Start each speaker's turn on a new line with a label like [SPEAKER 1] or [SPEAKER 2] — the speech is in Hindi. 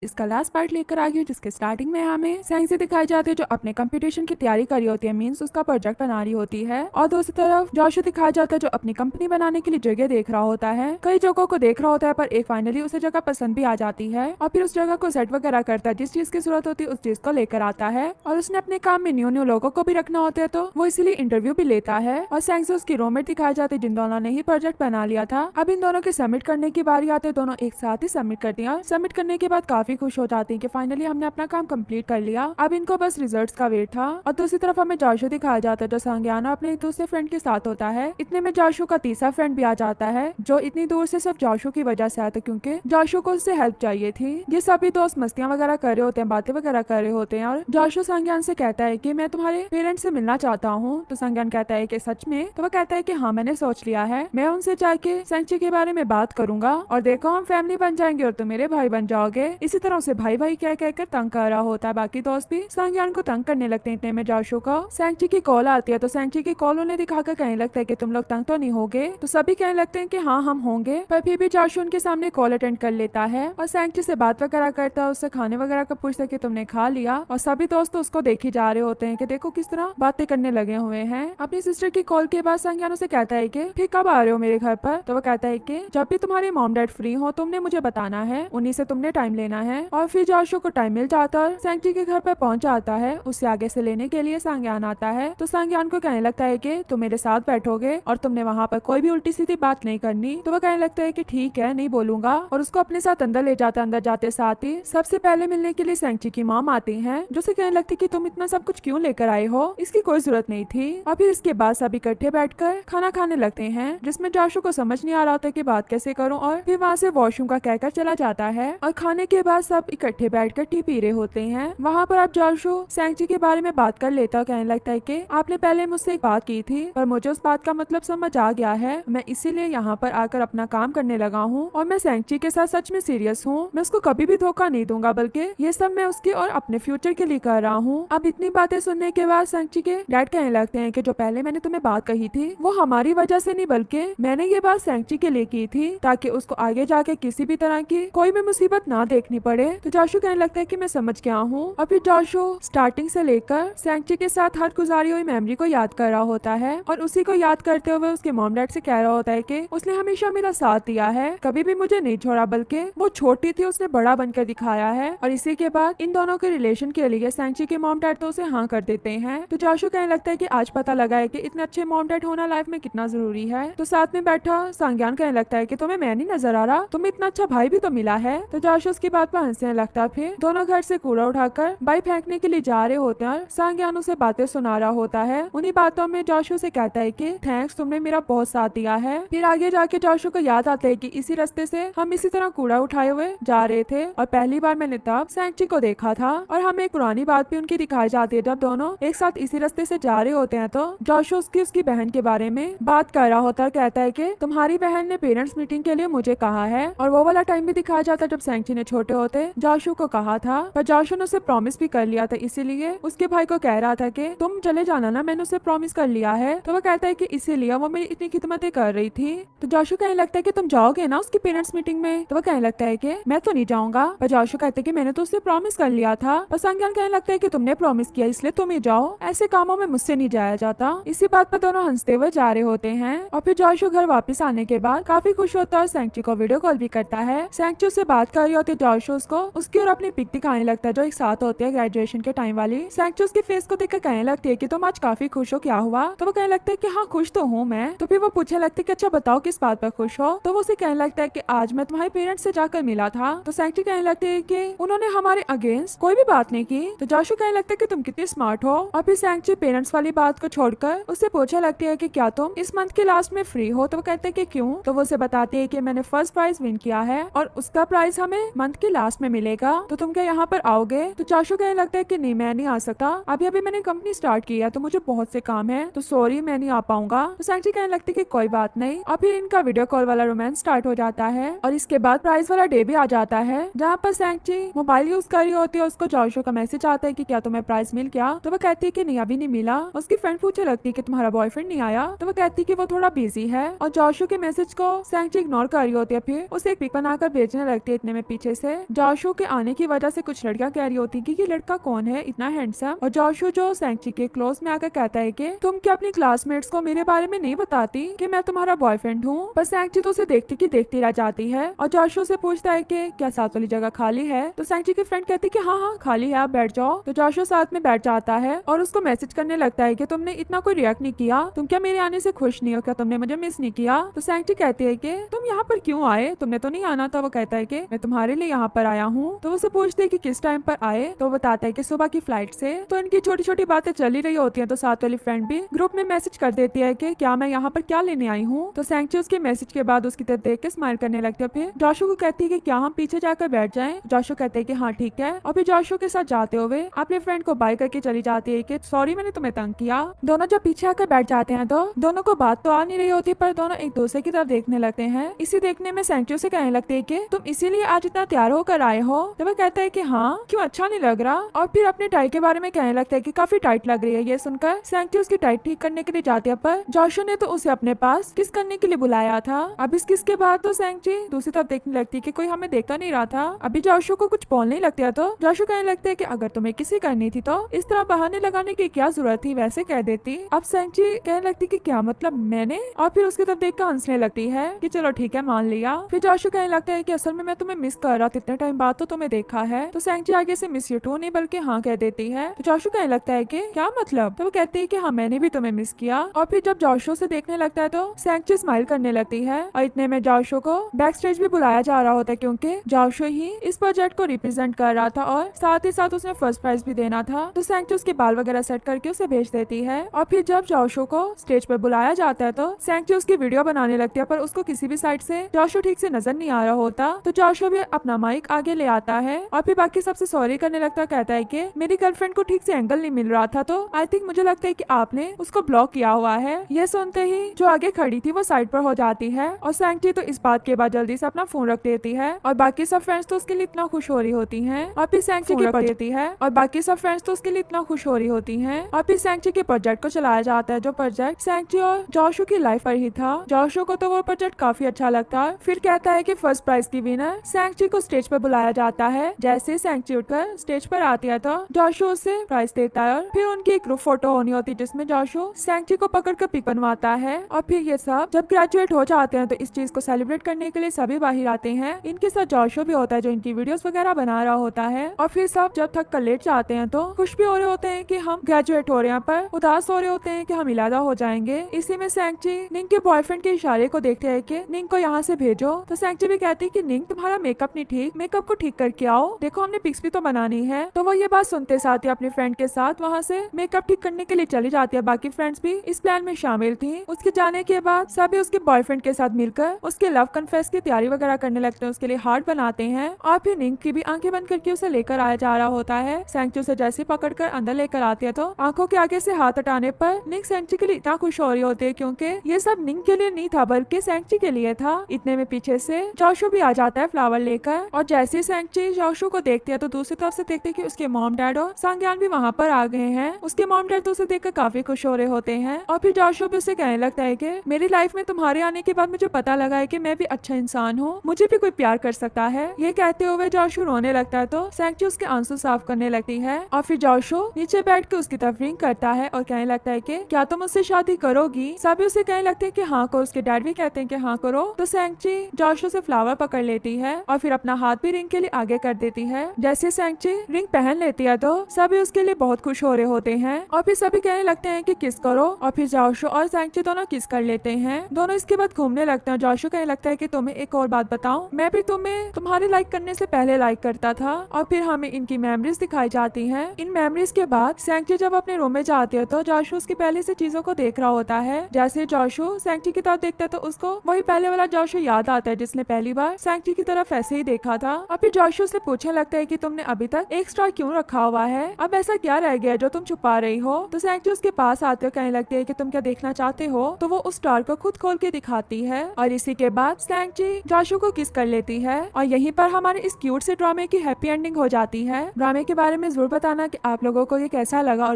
[SPEAKER 1] इसका लास्ट पार्ट लेकर आ गई, जिसके स्टार्टिंग में हमें सेंग से दिखाई जाती है जो अपने कंपटीशन की तैयारी कर रही होती है, मींस उसका प्रोजेक्ट बना रही होती है। और दूसरी तरफ जोशु दिखाया जाता है जो अपनी कंपनी बनाने के लिए जगह देख रहा होता है, कई जगहों को देख रहा होता है, पर एक फाइनली उसे जगह पसंद भी आ जाती है और फिर उस जगह को सेट वगैरह करता है, जिस चीज की जरूरत होती है उस चीज को लेकर आता है। और उसने अपने काम में न्यू न्यू लोगों को भी रखना होता है, तो वो इसीलिए इंटरव्यू भी लेता है। और सेंग से उसकी रूममेट दिखाई जाती है जिन दोनों ने ही प्रोजेक्ट बना लिया था। अब इन दोनों के सबमिट करने की बारी आती है, दोनों एक साथ ही सबमिट करती है। सबमिट करने के बाद काफी खुश हो जाती है कि फाइनली हमने अपना काम कंप्लीट कर लिया, अब इनको बस रिजल्ट्स का वेट था। और दूसरी तरफ हमें जोशु दिखाया जाता है जो सांग्याना अपने एक दूसरे फ्रेंड के साथ होता है। इतने में जोशु का तीसरा फ्रेंड भी आ जाता है जो इतनी दूर से सिर्फ जोशु की वजह से आता है, क्योंकि जोशु को उससे हेल्प चाहिए थी। ये सभी दोस्त मस्तियां वगैरह कर रहे होते हैं, बातें वगैरह कर रहे होते हैं और जोशु सांग्यान से कहता है कि मैं तुम्हारे पेरेंट्स से मिलना चाहता हूँ। तो सांग्यान कहता है कि सच में? तो वह कहता है कि हाँ, मैंने सोच लिया है, मैं उनसे जाके सेंची के बारे में बात करूंगा और देखो हम फैमिली बन जाएंगे और तुम मेरे भाई बन जाओगे। इसी तरह उसे भाई भाई कह कहकर तंग कर रहा होता है। बाकी दोस्त भी सांग्यान को तंग करने लगते हैं। इतने में जोशु को सेंची की कॉल आती है, तो सेंची की कॉल उन्हें दिखाकर कहने लगता है कि तुम लोग तंग तो नहीं होगे? तो सभी कहने लगते हैं कि हाँ हम होंगे, पर फिर भी जोशु उनके सामने कॉल अटेंड कर लेता है और सेंची से बात वगैरह करता है, उससे खाने वगैरह का पूछता है कि तुमने खा लिया। और सभी दोस्त तो उसको देख ही जा रहे होते हैं कि देखो किस तरह बातें करने लगे हुए हैं। अपनी सिस्टर की कॉल के बाद सांग्यान उसे कहता है कि फिर कब आ रहे हो मेरे घर पर? तो वो कहता है कि जब भी तुम्हारे मॉम डैड फ्री हो तुमने मुझे बताना है, उन्हीं से तुमने टाइम लेना है। और फिर जोशु को टाइम मिल जाता है, सेंची के घर पर पहुंच जाता है। उससे आगे से लेने के लिए सांग्यान आता है, तो सांग्यान को कहने लगता है कि तुम मेरे साथ बैठोगे और तुमने वहाँ पर कोई भी उल्टी सीधी बात नहीं करनी। तो वो कहने लगता है कि ठीक है, नहीं बोलूंगा, और उसको अपने साथ अंदर ले जाता है। अंदर जाते साथ ही सबसे पहले मिलने के लिए सेंची की मॉम आती है, जो से कहने लगती कि तुम इतना सब कुछ क्यों लेकर आए हो, इसकी कोई जरूरत नहीं थी। और फिर इसके बाद सब इकट्ठे बैठकर खाना खाने लगते हैं, जिसमें जोशु को समझ नहीं आ रहा था कि बात कैसे करूं, और फिर वहाँ से वॉशरूम का कहकर चला जाता है। और खाने के बाद सब इकट्ठे बैठकर टी पी रहे होते हैं। वहाँ पर अब जोशु सेंची के बारे में बात कर लेता है, कहने लगता है कि आपने पहले मुझसे एक बात की थी, पर मुझे उस बात का मतलब समझ आ गया है, मैं इसीलिए यहाँ पर आकर अपना काम करने लगा हूँ और मैं सेंची के साथ सच में सीरियस हूँ। मैं उसको कभी भी धोखा नहीं दूंगा, बल्कि ये सब मैं उसके और अपने फ्यूचर के लिए कर रहा हूँ। अब इतनी बातें सुनने के बाद सेंची के डैड कहने लगते हैं कि जो पहले मैंने तुम्हें बात कही थी वो हमारी वजह से नहीं, बल्कि मैंने ये बात सेंची के लिए की थी ताकि उसको आगे जाके किसी भी तरह की कोई भी मुसीबत ना देखनी पड़े। तो जोशु कहने लगता है कि मैं समझ गया हूँ। और फिर जोशु स्टार्टिंग से लेकर सेंची के साथ हर गुजारी हुई मेमोरी को याद कर रहा होता है और उसी को याद करते हुए उसके मॉम डैड से कह रहा होता है कि उसने हमेशा मेरा साथ दिया है, कभी भी मुझे नहीं छोड़ा, बल्कि वो छोटी थी उसने बड़ा बनकर दिखाया है। और इसी के बाद इन दोनों के रिलेशन के लिए सेंची के मॉम डैड तो उसे हाँ कर देते हैं। तो जोशु कहने लगता है कि आज पता लगा है कि इतने अच्छे मॉम डैड होना लाइफ में कितना जरूरी है। तो साथ में बैठा सांग्यान कहने लगता है कि तुम्हें मैं नहीं नजर आ रहा, तुम्हें इतना अच्छा भाई भी तो मिला है। तो जोशु उसकी बात पर हंसने लगता है। फिर दोनों घर से कूड़ा उठाकर बाई फेंकने के लिए जा रहे होते हैं। सांग्यान उसे बातें सुना रहा होता है। उन्हीं बातों में जोशु से कहता है कि थैंक्स, तुमने मेरा बहुत साथ दिया है। फिर आगे जाके जोशु को याद आता है कि इसी रास्ते से हम इसी तरह कूड़ा उठाए हुए जा रहे थे और पहली बार मैंने तब सेंची को देखा था। और हमें एक पुरानी बात भी उनकी दिखाई जाती है, जब दोनों एक साथ इसी रास्ते से जा रहे होते हैं तो जोशु उसकी बहन के बारे में बात कर रहा होता है। कहता है कि तुम्हारी बहन ने पेरेंट्स मीटिंग के लिए मुझे कहा है, और वो वाला टाइम भी दिखाया जाता है जब सेंची ने छोटे होते जोशु को कहा था, पर जोशु ने उसे प्रॉमिस भी कर लिया था, इसीलिए उसके भाई को कह रहा था कि तुम चले जाना ना, मैंने उसे प्रॉमिस कर लिया है। तो वो कहता है कि इसीलिए वो मेरी इतनी खिदमतें कर रही थी। तो जोशु कहने लगता है कि तुम जाओगे ना उसकी पेरेंट्स मीटिंग में? तो वो कहने लगता है कि मैं तो नहीं जाऊंगा, पर जोशु कहते हैं कि मैंने तो उससे प्रॉमिस कर लिया था। और सांग्यान कहने लगता है कि तुमने प्रॉमिस किया इसलिए तुम ही जाओ, ऐसे कामों में मुझसे नहीं जाया जाता। इसी बात पर दोनों हंसते हुए जा रहे होते हैं। और फिर जोशु घर वापस आने के बाद काफी खुश होता है और सेंची को वीडियो कॉल भी करता है। सेंची उससे बात कर रही होती है, जोशु उसको उसकी और अपनी पिक दिखाने लगता है जो एक साथ होती है ग्रेजुएशन के टाइम वाली। सेंची उसके फेस को देखकर कहने लगती है कि तुम आज काफी खुश हो, क्या हुआ? तो वो कहने लगता है कि हाँ खुश तो हूँ मैं। तो फिर वो पूछने लगती है कि अच्छा बताओ किस बात पर खुश हो? तो वो उसे कहने लगता है कि आज मैं तुम्हारे पेरेंट्स से जाकर मिला था। तो सेंची कहने लगती है कि उन्होंने हमारे अगेंस्ट कोई भी बात नहीं की। तो जोशु कहने लगता है कि तुम कितनी स्मार्ट हो। और फिर सेंची पेरेंट्स वाली बात को छोड़कर उससे पूछने लगती है कि क्या तुम इस मंथ के लास्ट में फ्री हो? तो वो कहते हैं कि क्यों? तो वो उसे बताती है कि मैंने फर्स्ट प्राइज विन किया है और उसका प्राइज हमें मंथ के लास्ट में मिलेगा, तो तुम क्या यहाँ पर आओगे? तो जोशु कहने लगता है कि नहीं मैं नहीं आ सकता, अभी मैंने कंपनी स्टार्ट की है तो मुझे बहुत से काम है, तो सॉरी मैं नहीं आ पाऊंगा। तो सेंची कहने लगती है कि कोई बात नहीं। और फिर इनका वीडियो कॉल वाला रोमांस स्टार्ट हो जाता है और इसके बाद प्राइज वाला डे भी आ जाता है, जहाँ पर सेंची मोबाइल यूज कर रही होती है। उसको जोशु का मैसेज आता है कि क्या तुम्हें प्राइज मिल गया? तो वो कहती है कि नहीं अभी नहीं मिला। उसकी फ्रेंड पूछने लगती है कि तुम्हारा बॉयफ्रेंड नहीं आया? तो वो कहती है कि वो थोड़ा बिजी है। और जोशु के मैसेज को सेंची इग्नोर कर रही होती है। फिर उसे एक पिक बनाकर भेजने लगती है। इतने में पीछे से जॉशू के आने की वजह से कुछ लड़कियां कह रही होती कि ये लड़का कौन है इतना हैंडसम, और जॉशू जो सैंची के क्लोज में आकर कहता है कि तुम क्या अपनी क्लासमेट्स को मेरे बारे में नहीं बताती कि मैं तुम्हारा बॉयफ्रेंड हूँ। पर सैंची तो उसे देखती की देखती रह जाती है और जॉशू से पूछता है कि क्या साथ वाली जगह खाली है। तो सैंची की फ्रेंड कहती है कि हाँ हाँ खाली है, आप बैठ जाओ। तो जॉशू साथ में बैठ जाता है और उसको मैसेज करने लगता है कि तुमने इतना कोई रिएक्ट नहीं किया, तुम क्या मेरे आने से खुश नहीं हो, क्या तुमने मुझे मिस नहीं किया। तो सैंची कहती है कि तुम यहाँ पर क्यों आए, तुमने तो नहीं आना था। वो कहता है कि मैं तुम्हारे लिए यहाँ पर आया हूँ। तो उसे पूछते है कि किस टाइम पर आए। तो वो बताता है कि सुबह की फ्लाइट से। तो इनकी छोटी छोटी बातें चल ही रही होती है तो साथ वाली फ्रेंड भी ग्रुप में मैसेज कर देती है कि क्या मैं यहाँ पर क्या लेने आई हूँ। तो सैंची उसके मैसेज के बाद उसकी तरफ देख के स्माइल करने लगती है। फिर जॉशू को कहती है कि क्या हम पीछे जाकर बैठ जाएं। जॉशू कहते हैं कि हाँ ठीक है, और फिर जॉशू के साथ जाते हुए अपने फ्रेंड को बाय करके चली जाती है कि सॉरी मैंने तुम्हें तंग किया। दोनों जब पीछे आकर बैठ जाते हैं तो दोनों को बात तो आ नहीं रही होती पर दोनों एक दूसरे की तरफ देखने लगते हैं। इसी देखने में सैंची से कहने लगती है कि तुम इसीलिए आज इतना तैयार होकर आए हो। तो वह कहता है कि हाँ क्यों अच्छा नहीं लग रहा, और फिर अपने टाई के बारे में कहने लगता है कि काफी टाइट लग रही है। ये सुनकर सैंची उसकी टाइट ठीक करने के लिए जाती है पर जॉशू ने तो उसे अपने पास किस करने के लिए बुलाया था। अब इस किस के बाद तो सैंची दूसरी तरफ देखने लगती है कि कोई हमें देखता नहीं रहा था। अभी जॉशू को कुछ बोलने ही लगता है तो जॉशू कहने लगता है कि अगर तुम्हें किसी करनी थी तो इस तरह बहाने लगाने की क्या जरूरत थी, वैसे कह देती। अब सैंची कहने लगती कि क्या मतलब मैंने, और फिर उसकी तरफ देखकर हंसने लगती है कि चलो ठीक है मान लिया। फिर जॉशू कहने लगता है कि असल में मैं तुम्हें मिस कर रहा था, इतने टाइम बाद तो तुम्हें देखा है। तो सैंची आगे से मिस यू टू नहीं बल्कि हाँ कह देती है। तो जॉशू कहने लगता है कि क्या मतलब। तो वो कहती है कि हाँ मैंने भी तुम्हें मिस किया। और फिर जब जॉशू से देखने लगता है तो सैंची स्माइल करने लगती है और इतने में जॉशू को बैक स्टेज भी बुलाया जा रहा होता है क्योंकि जॉशू ही इस प्रोजेक्ट को रिप्रेजेंट कर रहा था और साथ ही साथ उसने फर्स्ट प्राइज भी देना था। तो सैंची उसके बाल वगैरह सेट करके उसे भेज देती है। और फिर जब जॉशू को स्टेज पर बुलाया जाता है तो सैंची उसकी वीडियो बनाने लगती है पर उसको किसी भी साइड से जॉशू ठीक से नजर नहीं आ रहा होता। तो जॉशू भी अपना माइक आगे ले आता है और फिर बाकी सबसे सॉरी करने लगता है, कहता है कि मेरी गर्लफ्रेंड को ठीक से एंगल नहीं मिल रहा था तो आई थिंक मुझे लगता है कि आपने उसको ब्लॉक किया हुआ है। यह सुनते ही जो आगे खड़ी थी वो साइड पर हो जाती है और सैंची तो इस बात के बाद जल्दी से अपना फोन रख देती है और बाकी सब फ्रेंड्स तो उसके लिए इतना खुश हो रही होती हैं। और फिर सैंची की देती है और बाकी सब फ्रेंड्स तो उसके लिए इतना खुश हो रही होती हैं। और फिर सैंची के प्रोजेक्ट को चलाया जाता है जो प्रोजेक्ट सैंची और जॉशू की लाइफ पर ही था। जॉशू को तो वो प्रोजेक्ट काफी अच्छा लगता है। फिर कहता है कि फर्स्ट प्राइज की विनर सैंची को स्टेज पर बुलाया जाता है। जैसे सैंची उठकर स्टेज पर आती है तो जॉशू उसे प्राइज देता है और फिर उनकी एक ग्रुप फोटो होनी होती है जिसमें जॉशू सैंची को पकड़कर पिक बनवाता है। और फिर ये सब जब ग्रेजुएट हो जाते हैं तो इस चीज को सेलिब्रेट करने के लिए सभी बाहर आते हैं। इनके साथ जॉशू भी होता है जो इनकी वीडियोस वगैरह बना रहा होता है। और फिर सब जब थक कर लेट जाते हैं तो खुश भी हो रहे होते हैं कि हम ग्रेजुएट हो रहे हैं पर उदास हो रहे होते हैं कि हम इलादा हो जाएंगे। इसी में सैंची निंग के बॉयफ्रेंड के इशारे को देखते हैं कि निंग को यहाँ से भेजो। तो सैंची भी कहती है कि निंग तुम्हारा मेकअप नहीं ठीक, मेकअप को ठीक करके आओ, देखो हमने पिक्स भी तो बनानी है। तो वो ये बात सुनते साथ ही अपने फ्रेंड के साथ वहाँ से मेकअप ठीक करने के लिए चली जाती है। बाकी फ्रेंड्स भी इस प्लान में शामिल थी। उसके जाने के बाद सभी उसके बॉयफ्रेंड के साथ मिलकर उसके लव कन्फेस की तैयारी वगैरह करने लगते हैं, उसके लिए हार्ट बनाते हैं और फिर निंग की भी आंखें बंद करके उसे लेकर आया जा रहा होता है। सैंची उसे जैसे पकड़कर अंदर लेकर आती है तो आंखों के आगे से हाथ हटाने पर निंग सैंची के लिए इतना खुश हो रही होती है क्योंकि ये सब निंग के लिए नहीं था बल्कि सैंची के लिए था। इतने में पीछे से जॉशू भी आ जाता है फ्लावर लेकर और जैसे सैंची जॉशू को देखती है तो दूसरी तरफ से देखते कि उसके मॉम डैड और सांग्यान भी वहाँ पर आ गए हैं। उसके मॉम डैड तो उसे देखकर काफी खुश हो रहे होते हैं और फिर जॉशू भी उसे कहने लगता है कि मेरी लाइफ में तुम्हारे आने के बाद मुझे पता लगा है कि मैं भी अच्छा इंसान हूँ, मुझे भी कोई प्यार कर सकता है। ये कहते हुए जॉशू रोने लगता है तो सैंची उसके आंसू साफ करने लगती है और फिर जॉशू नीचे बैठ के उसकी तरफ रिंग करता है और कहने लगता है कि क्या तुम मुझसे शादी करोगी। सभी उसे कहने लगते हैं कि हाँ करो, उसके डैड भी कहते हैं कि हाँ करो। तो सैंची जॉशू से फ्लावर पकड़ लेती है और फिर अपना हाथ भी रिंग के लिए आगे कर देती है। जैसे सैंची रिंग पहन लेती है तो सभी उसके लिए बहुत खुश हो रहे होते हैं और फिर सभी कहने लगते हैं कि किस करो और फिर जॉशू और सैंची दोनों किस कर लेते हैं। दोनों इसके बाद घूमने लगते हैं। जॉशू कहने लगता है कि तुम्हें एक और बात बताऊं, मैं भी तुम्हें तुम्हारे लाइक करने से पहले लाइक करता था। और फिर हमें इनकी मेमोरीज दिखाई जाती हैं। इन मेमोरीज के बाद सैंची जब अपने रूम में जाती है तो जॉशू उसकी पहले से चीजों को देख रहा होता है। जैसे जॉशू सैंची की तरफ देखता है तो उसको वही पहले वाला जॉशू याद आता है जिसने पहली बार सैंची की तरफ ऐसे ही देखा था। और फिर जॉशू से पूछने लगता है कि तुमने अभी तक एक स्टार क्यों रखा हुआ है, अब ऐसा क्या रह गया जो तुम छुपा रही हो। तो सैंची उसके पास आते हो कहने लगती है कि तुम क्या देखना चाहते हो। तो वो उस स्टार को खुद खोल के दिखाती है और इसी के बाद सैंची जॉशू को किस कर लेती है और यहीं पर हमारे इस क्यूट से ड्रामे की हैप्पी एंडिंग हो जाती है। ड्रामे के बारे में जरूर बताना कि आप लोगों को ये कैसा लगा और